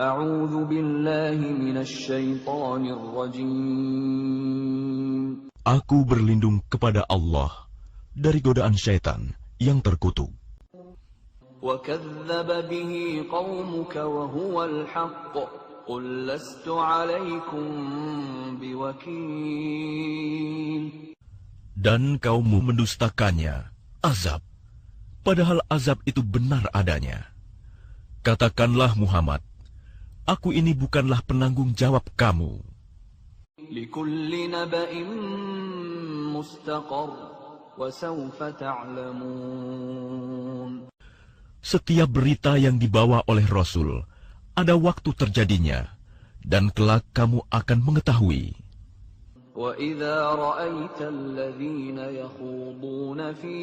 A'udzu billahi minasy syaithanir rajim. Aku berlindung kepada Allah dari godaan syaitan yang terkutuk. وَكَذَّبَ بِهِ قَوْمُكَ وَهُوَ الْحَقُّ قُل لَّسْتُ عَلَيْكُم بِوَكِيلٍ. Dan kaummu mendustakannya, azab, padahal azab itu benar adanya. Katakanlah Muhammad, aku ini bukanlah penanggung jawab kamu. لِكُلِّ نَبَإٍ مُّسْتَقَرٌّ وَسَوْفَ تَعْلَمُونَ. Setiap berita yang dibawa oleh Rasul, ada waktu terjadinya, dan kelak kamu akan mengetahui. وَإِذَا رَأَيْتَ الَّذِينَ يَخُوضُونَ فِي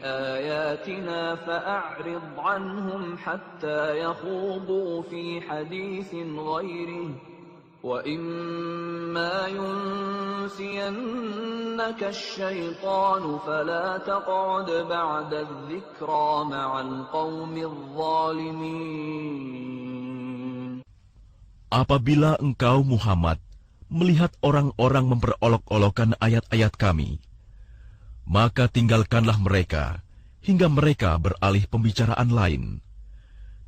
آيَاتِنَا فَأَعْرِضْ عَنْهُمْ حَتَّى يَخُوضُوا فِي حَدِيثٍ غَيْرِهِ وَإِمَّا يُنْسِيَنَّكَ الشَّيْطَانُ فَلَا تَقْعُدْ بَعْدَ الذِّكْرَى مَعَ الْقَوْمِ الظَّالِمِينَ. Apabila engkau Muhammad melihat orang-orang memperolok-olokkan ayat-ayat kami, maka tinggalkanlah mereka hingga mereka beralih pembicaraan lain.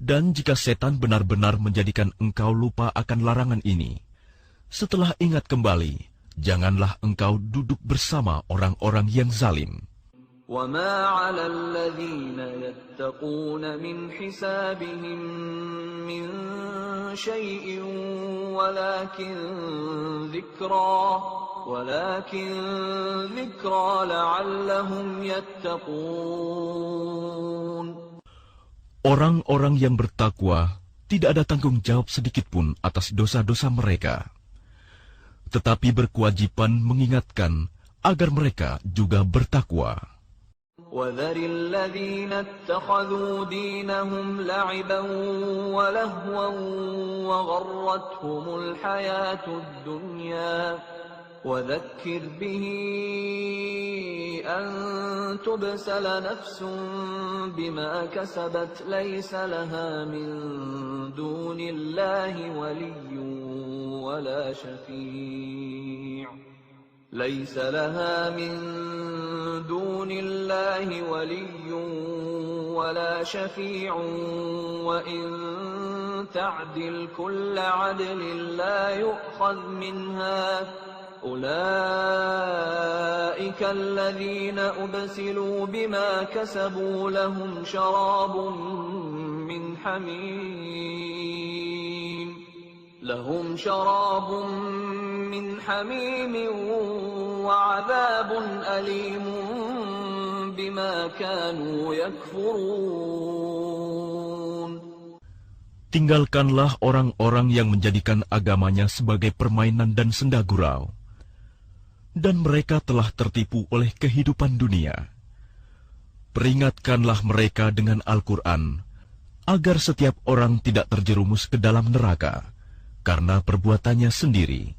Dan jika setan benar-benar menjadikan engkau lupa akan larangan ini, setelah ingat kembali, janganlah engkau duduk bersama orang-orang yang zalim. وَمَا عَلَى الَّذِينَ يَتَّقُونَ مِنْ حِسَابِهِمْ مِنْ شَيْءٍ وَلَكِنْ ذِكْرَى لَعَلَّهُمْ يَتَّقُونَ. Orang-orang yang bertakwa tidak ada tanggung jawab sedikitpun atas dosa-dosa mereka, tetapi berkewajiban mengingatkan agar mereka juga bertakwa. وَذَرِ الَّذِينَ اتَّخَذُوا دِينَهُمْ لَعِبًا وَلَهْوًا وَغَرَّتْهُمُ الْحَيَاةُ الدُّنْيَا وَذَكِّرْ بِهِ أَن تُبْسَلَ نَفْسٌ بِمَا كَسَبَتْ لَيْسَ لَهَا مِن دُونِ اللَّهِ وَلِيٌّ وَلَا شَفِيعٌ وَإِن تَعْدِلْ كُلَّ عَدْلٍ لَّا يُؤْخَذْ مِنْهَا أُولَٰئِكَ الَّذِينَ أُبْسِلُوا بِمَا كَسَبُوا لَهُمْ شَرَابٌ مِّنْ حَمِيمٍ وَعَذَابٌ أَلِيمٌ بِمَا كَانُوا يَكْفُرُونَ. Tinggalkanlah orang-orang yang menjadikan agamanya sebagai permainan dan senda gurau, dan mereka telah tertipu oleh kehidupan dunia. Peringatkanlah mereka dengan Al-Quran, agar setiap orang tidak terjerumus ke dalam neraka karena perbuatannya sendiri.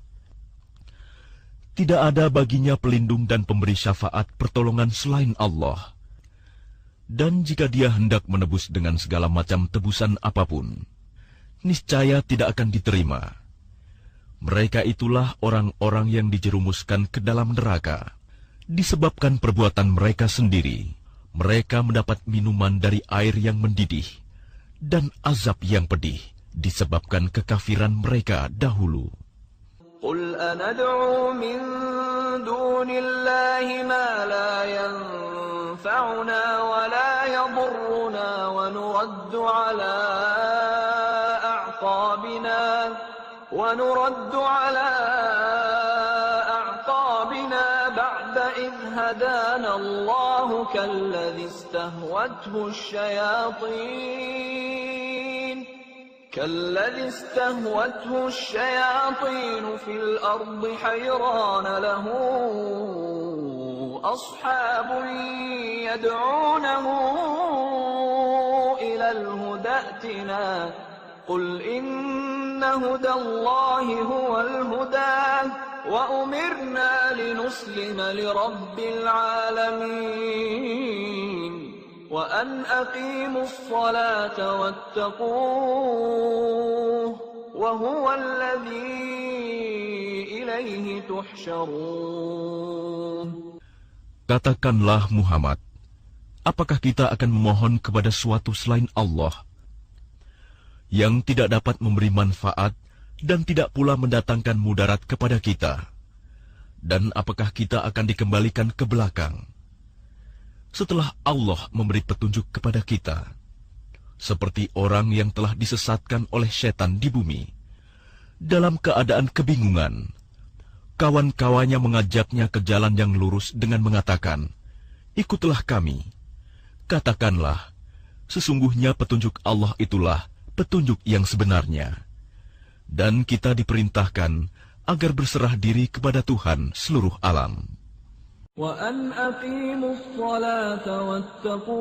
Tidak ada baginya pelindung dan pemberi syafaat pertolongan selain Allah. Dan jika dia hendak menebus dengan segala macam tebusan apapun, niscaya tidak akan diterima. Mereka itulah orang-orang yang dijerumuskan ke dalam neraka disebabkan perbuatan mereka sendiri. Mereka mendapat minuman dari air yang mendidih dan azab yang pedih disebabkan kekafiran mereka dahulu. قُلْ أَنَدْعُو مِن دُونِ اللَّهِ مَا لَا يَنفَعُنَا وَلَا يَضُرُّنَا وَنُرَدُّ عَلَىٰ أَعْقَابِنَا بَعْدَ إِذْ هَدَانَا اللَّهُ كَالَّذِي اسْتَهْوَتْهُ الشَّيَاطِينُ فِي الْأَرْضِ حَيْرَانَ لَهُ أَصْحَابٌ يَدْعُونَهُ إِلَى الْهُدَى ائْتِنَا قُلْ إِنَّ هُدَى اللَّهِ هُوَ الْهُدَى وَأُمِرْنَا لِنُسْلِمَ لِرَبِّ الْعَالَمِينَ وأن أقيموا الصلاة واتقوه وهو الذي إليه تحشرون. Katakanlah Muhammad, apakah kita akan memohon kepada suatu selain Allah yang tidak dapat memberi manfaat dan tidak pula mendatangkan mudarat kepada kita? Dan apakah kita akan dikembalikan ke belakang setelah Allah memberi petunjuk kepada kita, seperti orang yang telah disesatkan oleh setan di bumi dalam keadaan kebingungan? Kawan-kawannya mengajaknya ke jalan yang lurus dengan mengatakan, "Ikutlah kami." Katakanlah, sesungguhnya petunjuk Allah itulah petunjuk yang sebenarnya. Dan kita diperintahkan agar berserah diri kepada Tuhan seluruh alam. وَأَنْ أَقِيمُوا الصَّلَاةَ وَاتَّقُوهُ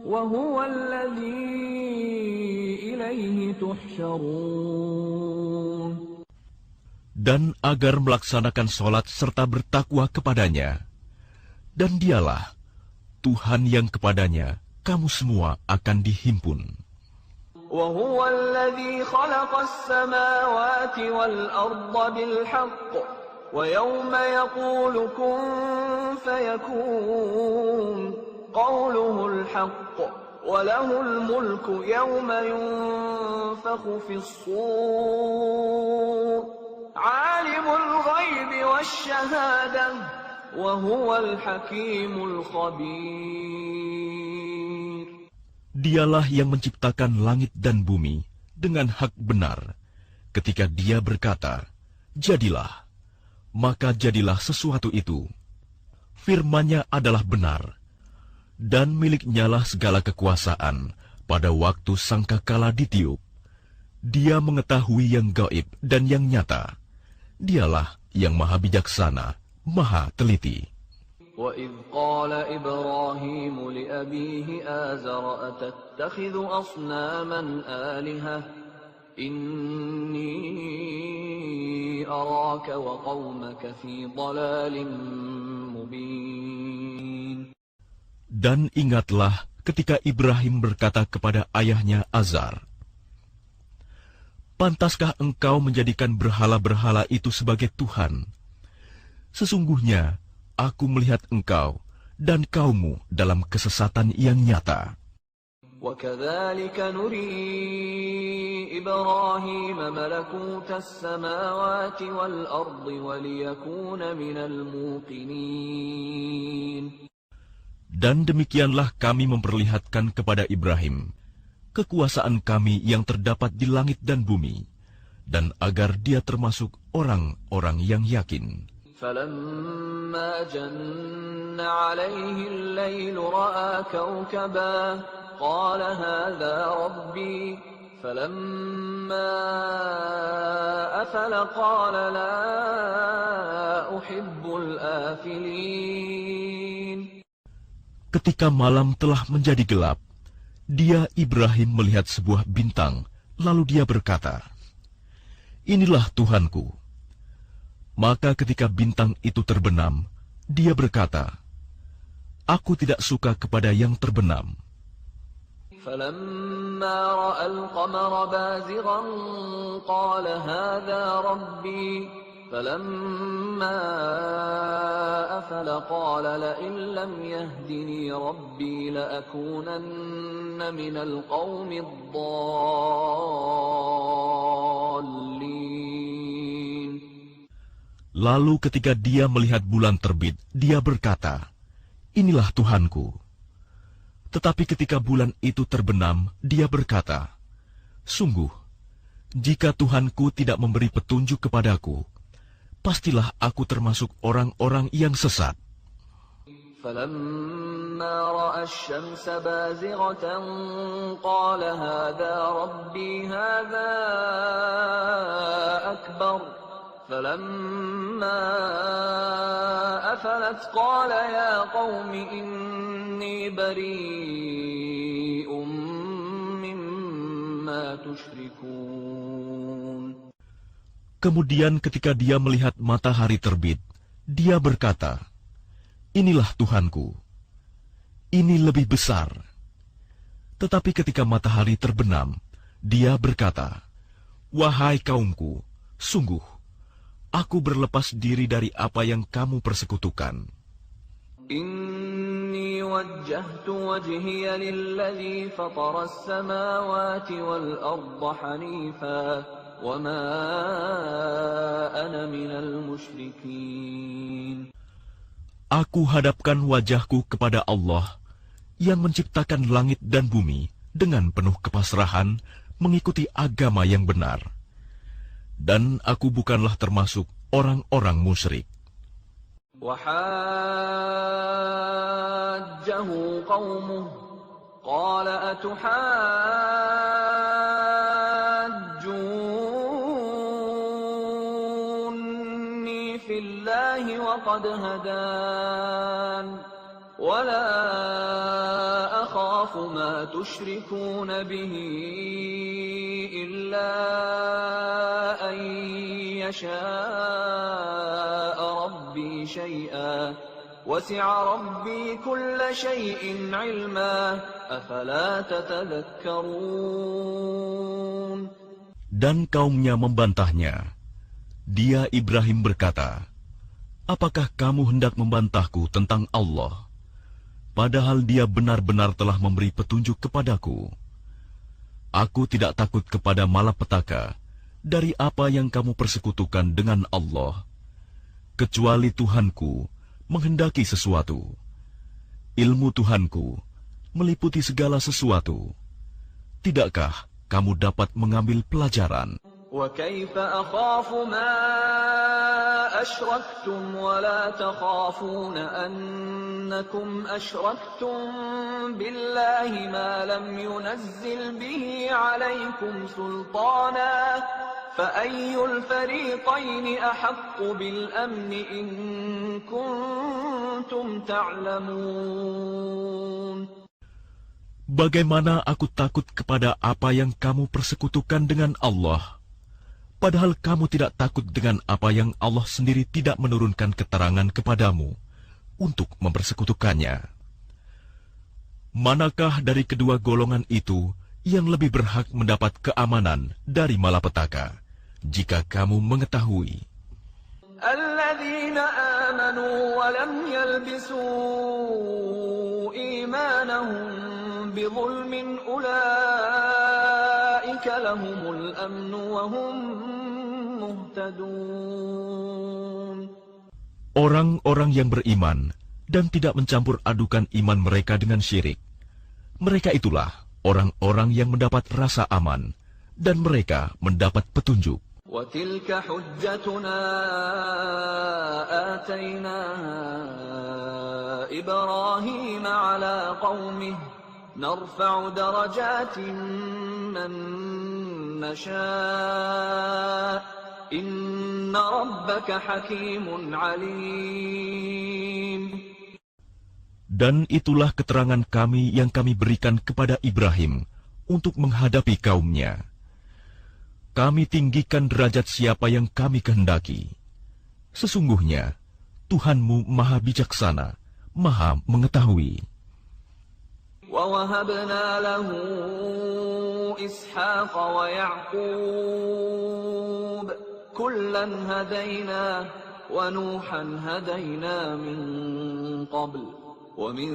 وَهُوَ الَّذِي إِلَيْهِ تُحْشَرُونَ. Dan agar melaksanakan sholat serta bertakwa kepadanya. Dan dialah Tuhan yang kepadanya kamu semua akan dihimpun. وَهُوَ الَّذِي خَلَقَ السَّمَاوَاتِ وَالْأَرْضَ بِالْحَقِّ وَيَوْمَ يَقُولُ كُن فَيَكُونُ قَوْلُهُ الْحَقُّ وَلَهُ الْمُلْكُ يَوْمَ يُنفَخُ فِي الصُّورِ عالم الغيب والشهادة وهو الحكيم الخبير. Dialah yang menciptakan langit dan bumi dengan hak benar. Ketika Dia berkata, "Jadilah," maka jadilah sesuatu itu. Firman-Nya adalah benar, dan milik-Nyalah segala kekuasaan pada waktu sangkakala ditiup. Dia mengetahui yang gaib dan yang nyata. Dialah yang maha bijaksana, maha teliti. وَإِذْ قَالَ إِبْرَاهِيمُ لِأَبِيهِ آزَرَ أَتَتَّخِذُ أَصْنَامًا آلِهَةً إِنِّي أَرَاكَ وَقَوْمَكَ فِي ضَلَالٍ مُبِينٍ. Dan ingatlah ketika Ibrahim berkata kepada ayahnya Azar, "Pantaskah engkau menjadikan berhala-berhala itu sebagai Tuhan? Sesungguhnya aku melihat engkau dan kaummu dalam kesesatan yang nyata." وَكَذَلِكَ نُرِي إِبْرَاهِيمَ مَلَكُوتَ السَّمَاوَاتِ وَالْأَرْضِ وَلِيَكُونَ مِنَ الْمُوقِنِينَ. Dan demikianlah kami memperlihatkan kepada Ibrahim kekuasaan kami yang terdapat di langit dan bumi, dan agar dia termasuk orang-orang yang yakin. فَلَمَّا جَنَّ عَلَيْهِ اللَّيْلُ رَأَى كَوْكَبًا قَالَ هَذَا رَبِّي فَلَمَّا أَفَلَ قَالَ لَا أُحِبُّ الْآفِلِينَ. Ketika malam telah menjadi gelap, dia Ibrahim melihat sebuah bintang, lalu dia berkata, "Inilah Tuhanku." Maka ketika bintang itu terbenam, dia berkata, "Aku tidak suka kepada yang terbenam." فَلَمَّا رَأَى الْقَمَرَ بَازِغًا قَالَ هَذَا رَبِّي فَلَمَّا أَفَلَ قَالَ لَئِن لَّمْ يَهْدِنِي رَبِّي لَأَكُونَنَّ مِنَ الْقَوْمِ الضَّالِّينَ. Lalu ketika dia melihat bulan terbit, dia berkata, "Inilah Tuhanku." Tetapi ketika bulan itu terbenam, dia berkata, "Sungguh, jika Tuhanku tidak memberi petunjuk kepadaku, pastilah aku termasuk orang-orang yang sesat." فَلَمَّا رَأَى الشَّمْسَ بَازِغَةً قَالَ هَذَا رَبِّي هَذَا أَكْبَرُ فَلَمَّا أَفَلَتْ قَالَ يَا قَوْمِ إِنِّي بَرِيءٌ مِّمَّا تُشْرِكُونَ. Kemudian ketika dia melihat matahari terbit, dia berkata, "Inilah Tuhanku." ini lebih besar. Tetapi ketika matahari terbenam, dia berkata, "Wahai kaumku, sungguh, aku berlepas diri dari apa yang kamu persekutukan. Inni wajjahtu wajhiya lilladzi fatara as-samawati wal arda hanifa wa ma ana minal musyrikin." Aku hadapkan wajahku kepada Allah yang menciptakan langit dan bumi dengan penuh kepasrahan mengikuti agama yang benar. Dan aku bukanlah termasuk orang-orang musyrik. وحاجه قومه قال أتحاجوني في الله وقد هدان ولا أخاف ما تشركون به إلا أن يشاء ربي شيئا وسع ربي كل شيء علما أفلا تتذكرون. Dan kaumnya membantahnya. Dia Ibrahim berkata, "Apakah kamu hendak membantahku tentang Allah? Padahal dia benar-benar telah memberi petunjuk kepadaku. Aku tidak takut kepada malapetaka dari apa yang kamu persekutukan dengan Allah, kecuali Tuhanku menghendaki sesuatu. Ilmu Tuhanku meliputi segala sesuatu. Tidakkah kamu dapat mengambil pelajaran?" وكيف أخاف ما أشركتم ولا تخافون أنكم أشركتم بالله ما لم ينزل به عليكم سلطانا فأي الفريقين أحق بالأمن إن كنتم تعلمون. Bagaimana aku takut kepada apa yang kamu persekutukan dengan Allah, padahal kamu tidak takut dengan apa yang Allah sendiri tidak menurunkan keterangan kepadamu untuk mempersekutukannya. Manakah dari kedua golongan itu yang lebih berhak mendapat keamanan dari malapetaka, jika kamu mengetahui? الذين آمنوا ولم يلبسوا إيمانهم بظلم أولئك لهم الأمن وهم مهتدون. Orang-orang yang beriman dan tidak mencampur adukan iman mereka dengan syirik, mereka itulah orang-orang yang mendapat rasa aman dan mereka mendapat petunjuk. وَتِلْكَ حُجَّتُنَا آتَيْنَاهَا إِبْرَاهِيمَ عَلَى قَوْمِهِ نَرْفَعُ دَرَجَاتٍ مَّن نَّشَاءُ إِنَّ رَبَّكَ حَكِيمٌ عَلِيمٌ. Dan itulah keterangan kami yang kami berikan kepada Ibrahim untuk menghadapi kaumnya. Kami tinggikan derajat siapa yang kami kehendaki. Sesungguhnya, Tuhanmu Maha Bijaksana, Maha Mengetahui. وَوَهَبْنَا لَهُ إِسْحَاقَ وَيَعْقُوبَ كُلًّا هَدَيْنَا وَنُوحًا هَدَيْنَا مِن قَبْلُ وَمِن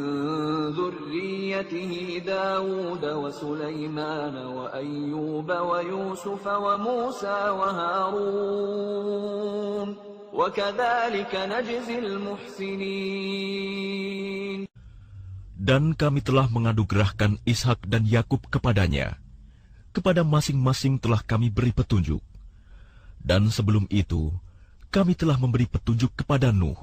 ذُرِّيَّتِهِ دَاوُودَ وَسُلَيْمَانَ وَأَيُّوبَ وَيُوسُفَ وَمُوسَى وَهَارُونَ وَكَذَلِكَ نَجْزِي الْمُحْسِنِينَ. Dan kami telah menganugerahkan Ishak dan Yakub kepadanya. Kepada masing-masing telah kami beri petunjuk. Dan sebelum itu, kami telah memberi petunjuk kepada Nuh,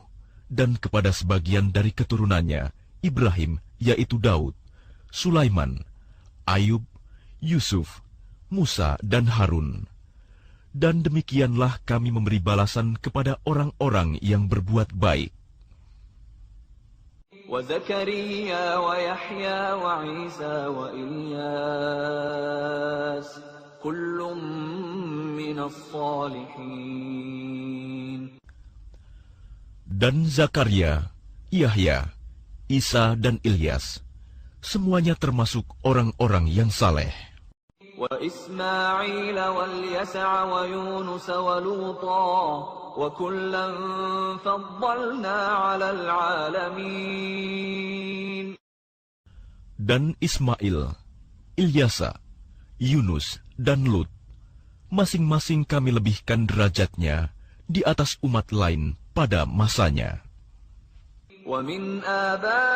dan kepada sebagian dari keturunannya, Ibrahim, yaitu Daud, Sulaiman, Ayub, Yusuf, Musa, dan Harun. Dan demikianlah kami memberi balasan kepada orang-orang yang berbuat baik. وَزَكَرِيَّا وَيَحْيَى وَعِيسَى وَإِلْيَاسَ كُلٌّ مِّنَ الصَّالِحِينَ. Dan Zakaria, Yahya, Isa dan Ilyas, semuanya termasuk orang-orang yang saleh. وإسماعيل واليسع ويونس ولوطا وكلا فضلنا على العالمين. Dan Ismail, Ilyasa, Yunus, dan Lut, masing-masing kami lebihkan derajatnya di atas umat lain pada masanya. ومن آبائهم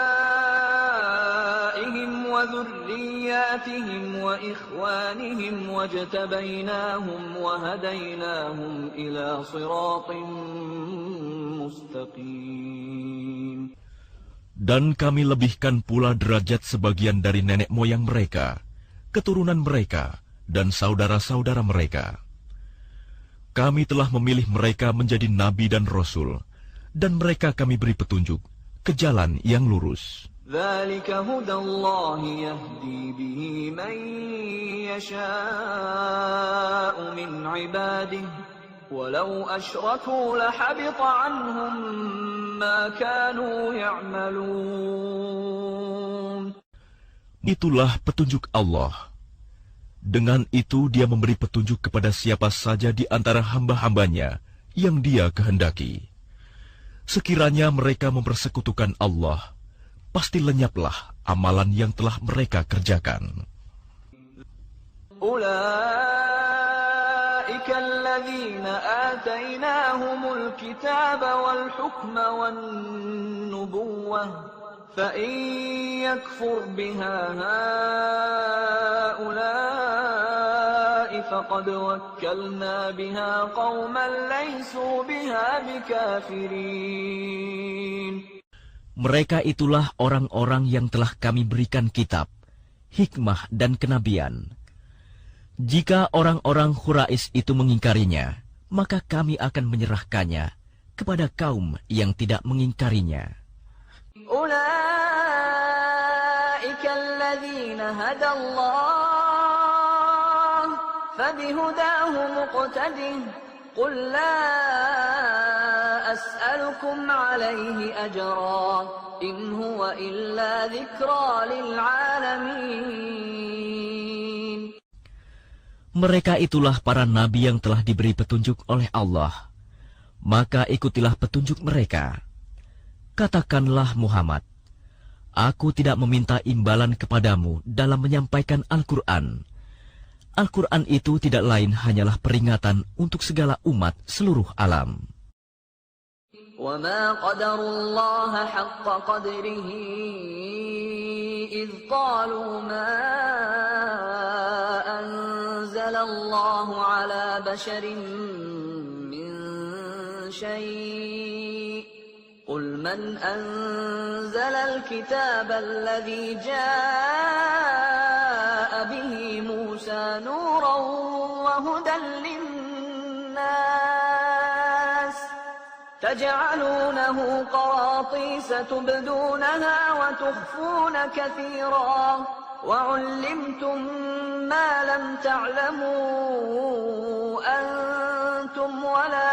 وذرياتهم وإخوانهم واجتبيناهم وهديناهم إلى صراط مستقيم. Dan kami lebihkan pula derajat sebagian dari nenek moyang mereka, keturunan mereka, dan saudara-saudara mereka. Kami telah memilih mereka menjadi nabi dan rasul, dan mereka kami beri petunjuk ke jalan yang lurus. ذلك هدى الله يهدي به من يشاء من عباده ولو أشركوا لحبط عنهم ما كانوا يعملون. Itulah petunjuk Allah. Dengan itu Dia memberi petunjuk kepada siapa saja di antara hamba-hambanya yang Dia kehendaki. Sekiranya mereka mempersekutukan Allah, pasti lenyaplah amalan yang telah mereka kerjakan. أولئك الذين آتيناهم الكتاب والحكم والنبوة فإن يكفر بها هؤلاء فقد وكلنا بها قوما ليسوا بها بكافرين. Mereka itulah orang-orang yang telah kami berikan kitab, hikmah dan kenabian. Jika orang-orang Quraisy itu mengingkarinya, maka kami akan menyerahkannya kepada kaum yang tidak mengingkarinya. أولئك الذين هدى الله فبهداه مقتده قل لا أسألكم عليه أجرا إن هو إلا ذكرى للعالمين. Mereka itulah para nabi yang telah diberi petunjuk oleh Allah. Maka ikutilah petunjuk mereka. Katakanlah Muhammad, aku tidak meminta imbalan kepadamu dalam menyampaikan Al-Quran. Al-Quran itu tidak lain hanyalah peringatan untuk segala umat seluruh alam. وَمَا قَدَرُوا اللَّهَ حَقَّ قَدْرِهِ إِذْ قَالُوا مَا أَنزَلَ اللَّهُ عَلَى بَشَرٍ مِّن شَيْءٍ قُلْ مَنْ أَنزَلَ الْكِتَابَ الَّذِي جَاءَ بِهِ مُوسَى نُورًا وَهُدًى لِّلنَّاسِ تجعلونه قراطيس تبدونها وتخفون كثيرا وعلمتم ما لم تعلموا أنتم ولا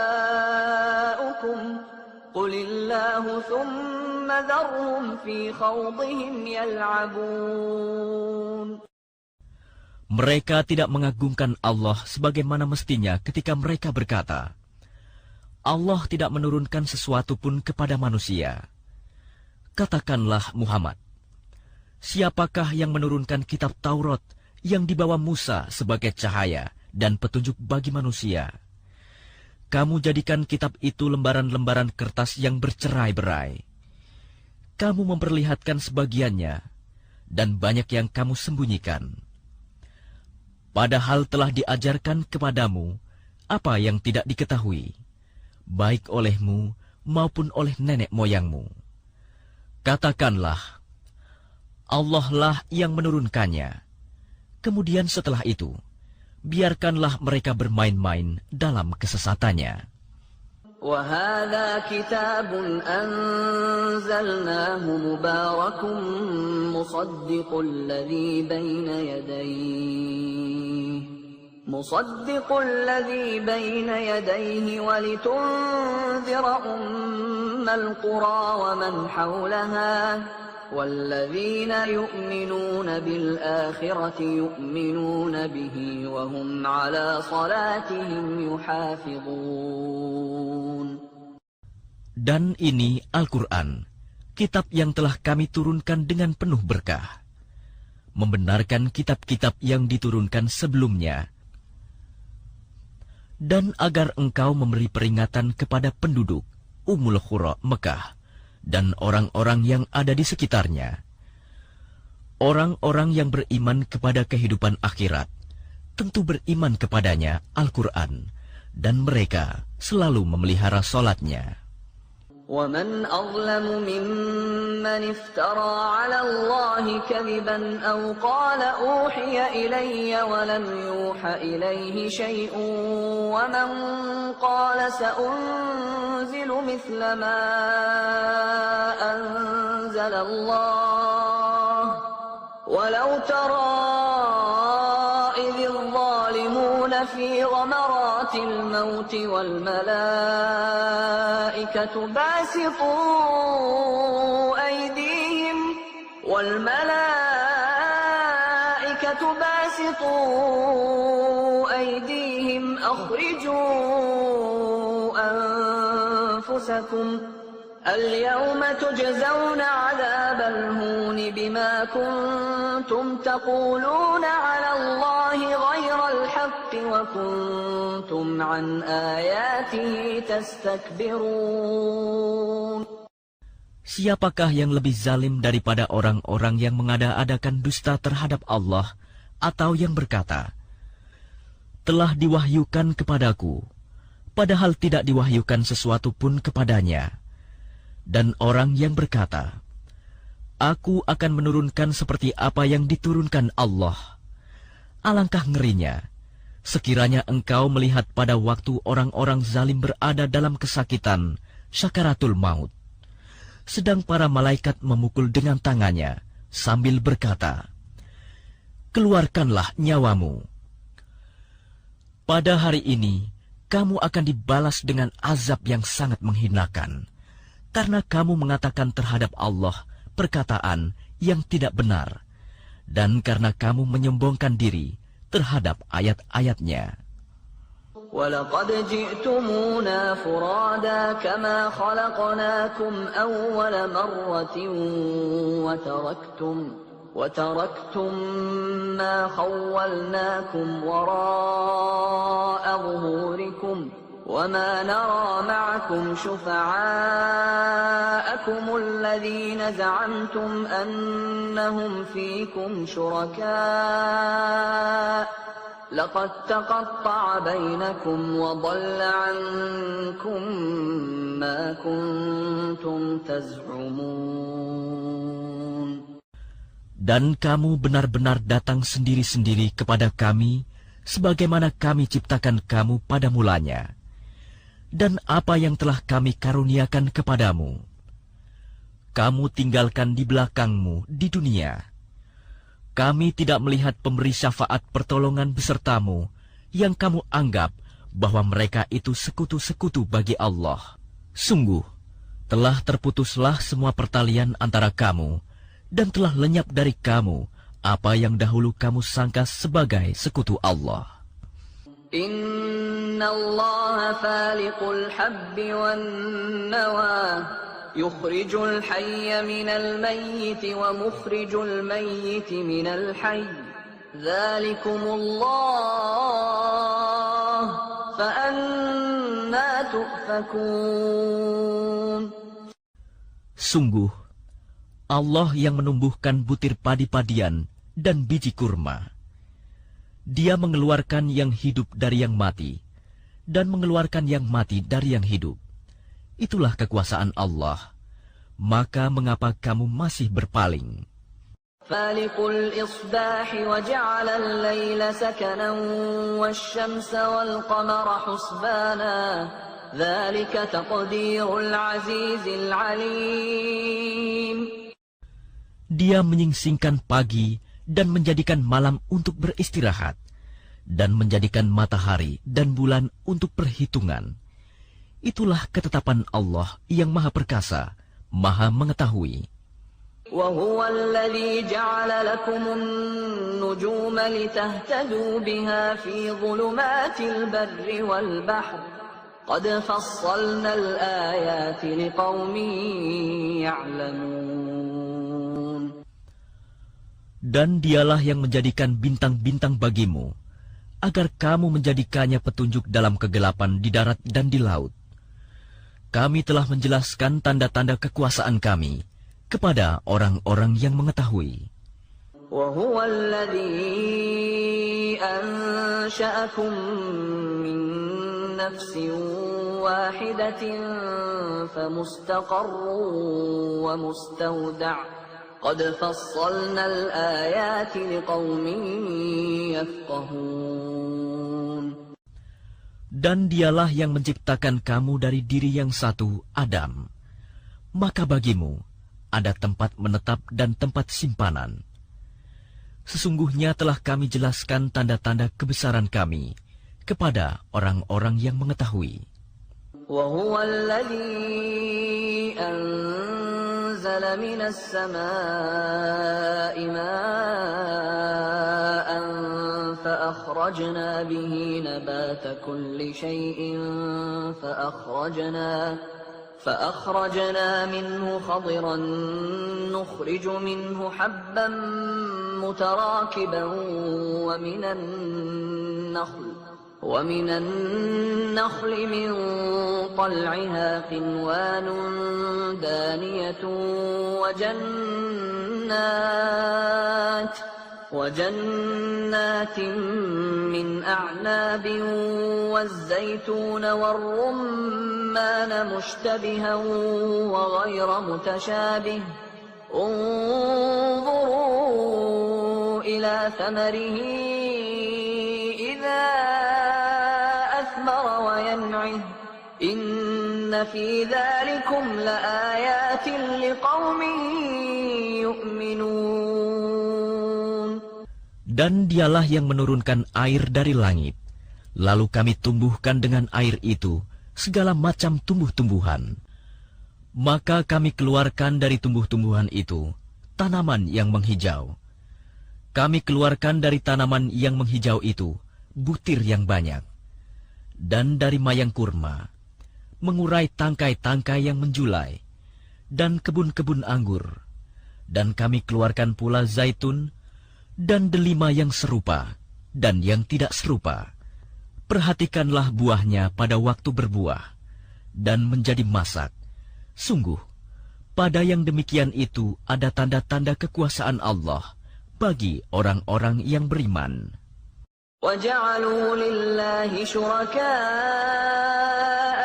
آباؤكم قل الله ثم ذرهم في خوضهم يلعبون. Mereka tidak mengagungkan Allah sebagaimana mestinya ketika mereka berkata, Allah tidak menurunkan sesuatu pun kepada manusia. Katakanlah Muhammad, siapakah yang menurunkan kitab Taurat yang dibawa Musa sebagai cahaya dan petunjuk bagi manusia? Kamu jadikan kitab itu lembaran-lembaran kertas yang bercerai-berai. Kamu memperlihatkan sebagiannya, dan banyak yang kamu sembunyikan. Padahal telah diajarkan kepadamu apa yang tidak diketahui, baik olehmu maupun oleh nenek moyangmu. Katakanlah, Allah lah yang menurunkannya. Kemudian setelah itu, biarkanlah mereka bermain-main dalam kesesatannya. وَهَذَا كِتَابٌ أَنزَلْنَاهُ مُبَارَكٌ مُصَدِّقُ الَّذِي بَيْنَ يَدَيْهِ وَلِتُنذِرَ أُمَّ القرى ومن حولها والذين يؤمنون بالآخرة يؤمنون به وهم على صلاتهم يحافظون. Dan ini Al-Quran, kitab yang telah kami turunkan dengan penuh berkah, membenarkan kitab-kitab yang diturunkan sebelumnya, dan agar engkau memberi peringatan kepada penduduk Ummul Qura Mekah dan orang-orang yang ada di sekitarnya. Orang-orang yang beriman kepada kehidupan akhirat tentu beriman kepadanya, Al-Quran, dan mereka selalu memelihara salatnya. وَمَنْ أَظْلَمُ مِمَّنِ افْتَرَى عَلَى اللَّهِ كَذِبًا أَوْ قَالَ أُوحِيَ إِلَيَّ وَلَمْ يُوحَ إِلَيْهِ شَيْءٌ وَمَنْ قَالَ سَأُنْزِلُ مِثْلَ مَا أَنْزَلَ اللَّهُ وَلَوْ تَرَى إِذِ الظَّالِمُونَ فِي غَمَرَاتِ الْمَوْتِ وَالْمَلَائِكَةُ باسطوا أيديهم أخرجوا أنفسكم اليوم تجزون عذاب الهون بما كنتم تقولون على الله غير الحق وكنتم عن آياته تستكبرون. Siapakah yang lebih zalim daripada orang-orang yang mengada-adakan dusta terhadap Allah, atau yang berkata, telah diwahyukan kepadaku, padahal tidak diwahyukan sesuatu pun kepadanya. Dan orang yang berkata, aku akan menurunkan seperti apa yang diturunkan Allah. Alangkah ngerinya, sekiranya engkau melihat pada waktu orang-orang zalim berada dalam kesakitan, syakaratul maut, sedang para malaikat memukul dengan tangannya sambil berkata, keluarkanlah nyawamu. Pada hari ini, kamu akan dibalas dengan azab yang sangat menghinakan, karena kamu mengatakan terhadap Allah perkataan yang tidak benar, dan karena kamu menyombongkan diri terhadap ayat-ayatnya. وَلَقَدْ جِئْتُمُونَا فُرَادَى كَمَا خَلَقْنَاكُمْ أَوَّلَ مَرَّةٍ وَتَرَكْتُمْ مَا خَوَّلْنَاكُمْ وَرَاءَ ظُهُورِكُمْ وَمَا نَرَى مَعَكُمْ شُفَعَاءَكُمُ الَّذِينَ زَعَمْتُمْ أَنَّهُمْ فِيكُمْ شُرَكَاءُ لَقَدْ تَقَطَّعَ بَيْنَكُمْ وَضَلَّ عَنكُمْ مَا كُنْتُمْ تَزْعُمُونَ. Dan kamu benar-benar datang sendiri-sendiri kepada kami, sebagaimana kami ciptakan kamu pada mulanya, dan apa yang telah kami karuniakan kepadamu, kamu tinggalkan di belakangmu di dunia. Kami tidak melihat pemberi syafaat pertolongan besertamu, yang kamu anggap bahwa mereka itu sekutu-sekutu bagi Allah. Sungguh, telah terputuslah semua pertalian antara kamu, dan telah lenyap dari kamu apa yang dahulu kamu sangka sebagai sekutu Allah. Inna Allah faliqul habbi wan nawa, yukhrijul hayya minal mayyiti wa mukhrijul mayyiti minal hayy. Dzalikumullah fa anna tufakun. Sungguh, Allah yang menumbuhkan butir padi-padian dan biji kurma. Dia mengeluarkan yang hidup dari yang mati, dan mengeluarkan yang mati dari yang hidup. Itulah kekuasaan Allah. Maka mengapa kamu masih berpaling? Falikul isbahi wa ja'ala al-layla sakanan wasyamsa wal qamara husbana. Dzalika taqdirul azizil alim. Dia menyingsingkan pagi dan menjadikan malam untuk beristirahat, dan menjadikan matahari dan bulan untuk perhitungan. Itulah ketetapan Allah yang Maha Perkasa, Maha Mengetahui. وهو الذي جعل لكم النجوم لتهتدوا بها في ظلمات البر والبحر قد فصلنا الآيات لقوم يعلمون. Dan dialah yang menjadikan bintang-bintang bagimu, agar kamu menjadikannya petunjuk dalam kegelapan di darat dan di laut. Kami telah menjelaskan tanda-tanda kekuasaan kami kepada orang-orang yang mengetahui. وهو الذي أنشأكم من نفس واحدة فمستقر ومستودع قد فصلنا الآيات لقوم يفقهون. Dan dialah yang menciptakan kamu dari diri yang satu, Adam. Maka bagimu ada tempat menetap dan tempat simpanan. Sesungguhnya telah kami jelaskan tanda-tanda kebesaran kami kepada orang-orang yang mengetahui. وهو الذي أنزل من السماء ماء فأخرجنا به نبات كل شيء فأخرجنا منه خضرا نخرج منه حبا متراكبا ومن النخل من طلعها قنوان دانية وجنات من أعناب والزيتون والرمان مشتبها وغير متشابه انظروا إلى ثمره إذا أثمر وينعه إن في ذلكم لآيات لقوم يؤمنون. Dan dialah yang menurunkan air dari langit, lalu kami tumbuhkan dengan air itu segala macam tumbuh-tumbuhan. Maka kami keluarkan dari tumbuh-tumbuhan itu tanaman yang menghijau. Kami keluarkan dari tanaman yang menghijau itu butir yang banyak. Dan dari mayang kurma, mengurai tangkai-tangkai yang menjulai, dan kebun-kebun anggur. Dan kami keluarkan pula zaitun, dan delima yang serupa, dan yang tidak serupa. Perhatikanlah buahnya pada waktu berbuah, dan menjadi masak. Sungguh, pada yang demikian itu ada tanda-tanda kekuasaan Allah bagi orang-orang yang beriman. وَجَعَلُوا لِلَّهِ شُرَكَاءَ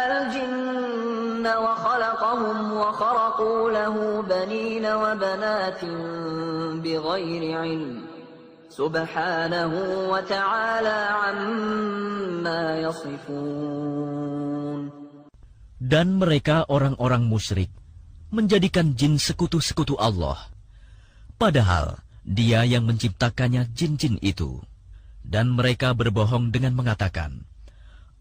الْجِنَّ وَخَلَقَهُمْ وَخَرَقُوا لَهُ بَنِينَ وَبَنَاتٍ بِغَيْرِ عِلْمٍ سُبْحَانَهُ وَتَعَالَى عَمَّا يَصِفُونَ. Dan mereka orang-orang musyrik menjadikan jin sekutu-sekutu Allah, padahal Dia yang menciptakannya jin-jin itu. Dan mereka berbohong dengan mengatakan,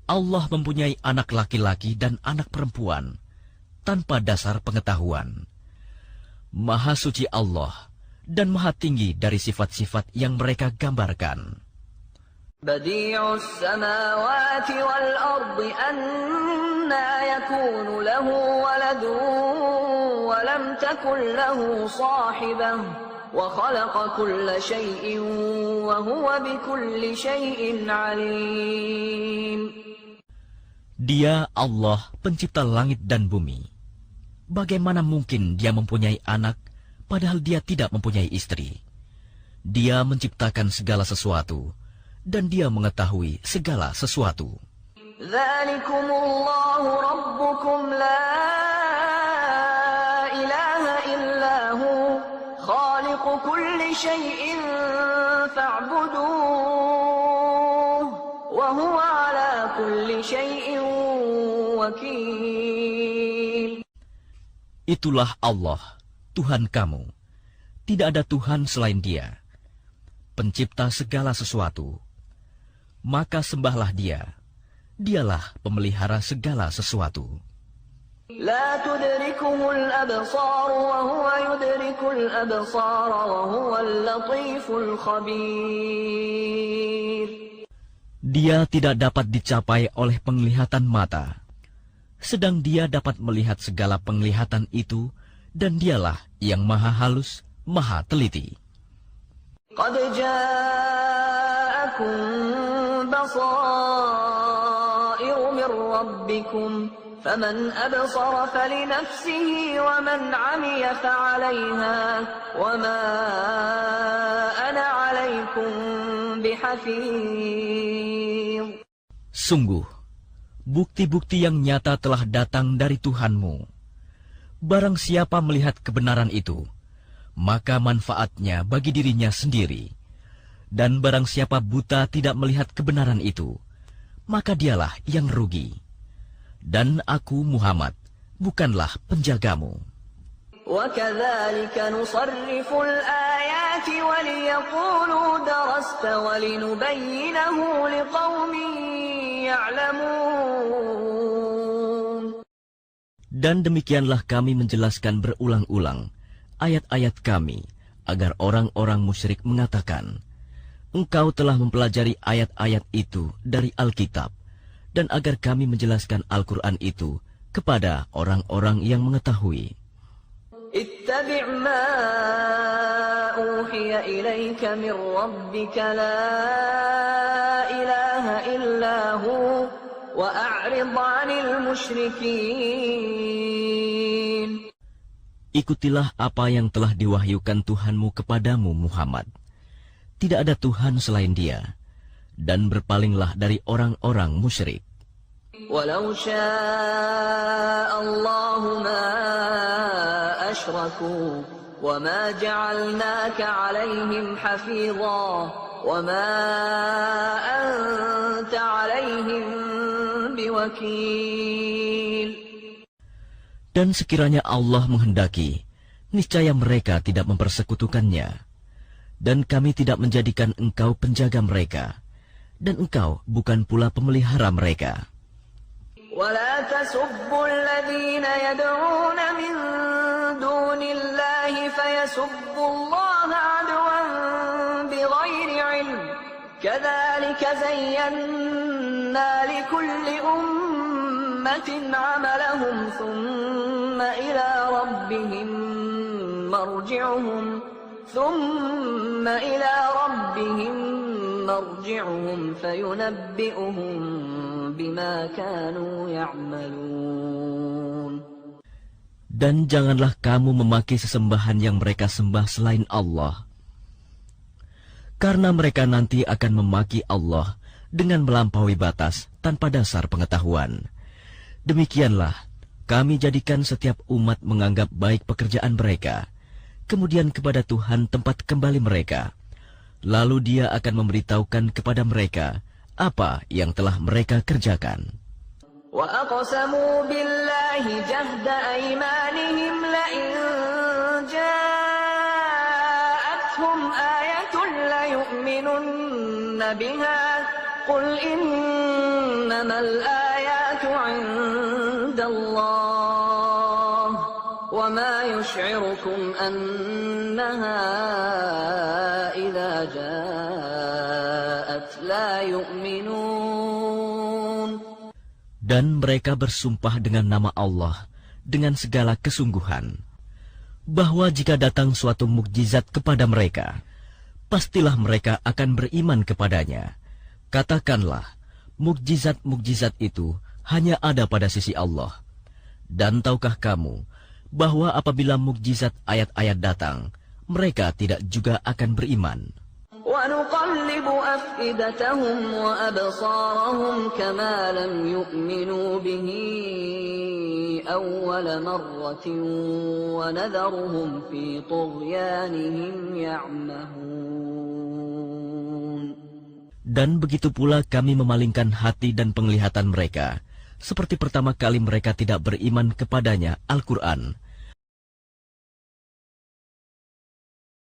Allah mempunyai anak laki-laki dan anak perempuan, tanpa dasar pengetahuan. Maha suci Allah, dan maha tinggi dari sifat-sifat yang mereka gambarkan. Badi'us samawati wal ardi anna yakunu lahu waladun wa lam takun lahu sahibah wa khalaqa kulla shay'in wa huwa bikulli shay'in alim. Dia Allah, pencipta langit dan bumi. Bagaimana mungkin Dia mempunyai anak padahal Dia tidak mempunyai istri? Dia menciptakan segala sesuatu dan Dia mengetahui segala sesuatu. Dzalikumullahu rabbukum la ilaha illa hu khaliqu kulli syai'in fa'buduh wa huwa ala kulli syai'in wakil. Itulah Allah, Tuhan kamu. Tidak ada Tuhan selain Dia, pencipta segala sesuatu. Maka sembahlah Dia, Dialah pemelihara segala sesuatu. لا تدركه الأبصار وهو يدرك الأبصار وهو اللطيف الخبير. Dia tidak dapat dicapai oleh penglihatan mata, sedang dia dapat melihat segala penglihatan itu, dan dialah yang maha halus, maha teliti. قد جاءكم بصائر من ربكم فمن أبصر فلنفسه ومن عمي فعليها وما أنا عليكم بحفيظ. Sungguh, bukti-bukti yang nyata telah datang dari Tuhanmu. Barang siapa melihat kebenaran itu, maka manfaatnya bagi dirinya sendiri. Dan barang siapa buta tidak melihat kebenaran itu, maka dialah yang rugi. Dan aku Muhammad bukanlah penjagamu. وَكَذَلِكَ نُصَرِّفُ الْآيَاتِ وَلِيَقُولُوا دَرَسْتَ وَلِنُبَيِّنَهُ لِقَوْمٍ يَعْلَمُونَ. Dan demikianlah kami menjelaskan berulang-ulang ayat-ayat kami, agar orang-orang musyrik mengatakan, engkau telah mempelajari ayat-ayat itu dari Alkitab, dan agar kami menjelaskan Al-Quran itu kepada orang-orang yang mengetahui. اتبع ما أوحي إليك من ربك لا إله إلا هو وأعرض عن المشركين. Ikutilah apa yang telah diwahyukan Tuhanmu kepadamu, Muhammad. Tidak ada Tuhan selain Dia, dan berpalinglah dari orang-orang musyrik. ولو شاء الله ما أشركوا وما جعلناك عليهم حفيظا وما أنت عليهم بوكيل. Dan sekiranya Allah menghendaki, niscaya mereka tidak mempersekutukannya. Dan kami tidak menjadikan engkau penjaga mereka, dan engkau bukan pula pemelihara mereka. ولا تسبوا الذين يدعون من دون الله فيسبوا الله عدوا بغير علم كذلك زينا لكل أمة عملهم ثم إلى ربهم مرجعهم فينبئهم بما كانوا يعملون. Dan janganlah kamu memaki sesembahan yang mereka sembah selain Allah, karena mereka nanti akan memaki Allah dengan melampaui batas tanpa dasar pengetahuan. Demikianlah kami jadikan setiap umat menganggap baik pekerjaan mereka, kemudian kepada Tuhan tempat kembali mereka. Lalu Dia akan memberitahukan kepada mereka apa yang telah mereka kerjakan. وَأَقْسَمُوا بِاللَّهِ جَهْدَ أَيْمَانِهِمْ لَئِن جَاءَتْهُمْ آيَةٌ لَيُؤْمِنُنَّ بِهَا قُلْ إِنَّمَا الْآيَاتُ عِندَ اللَّهِ وَمَا يُشْعِرُكُمْ أَنَّهَا إِذَا جَاءَتْ لَا يُؤْمِنُونَ. Dan mereka bersumpah dengan nama Allah dengan segala kesungguhan, bahwa jika datang suatu mukjizat kepada mereka, pastilah mereka akan beriman kepadanya. Katakanlah, mukjizat-mukjizat itu hanya ada pada sisi Allah. Dan tahukah kamu bahwa apabila mukjizat ayat-ayat datang, mereka tidak juga akan beriman. وَنُقَلِّبُ أَفْئِدَتَهُمْ وَأَبْصَارَهُمْ كَمَا لَمْ يُؤْمِنُوا بِهِ أَوَّلَ مَرَّةٍ وَنَذَرُهُمْ فِي طُغْيَانِهِمْ يَعْمَهُونَ. Dan begitu pula kami memalingkan hati dan penglihatan mereka, seperti pertama kali mereka tidak beriman kepadanya, Al-Quran,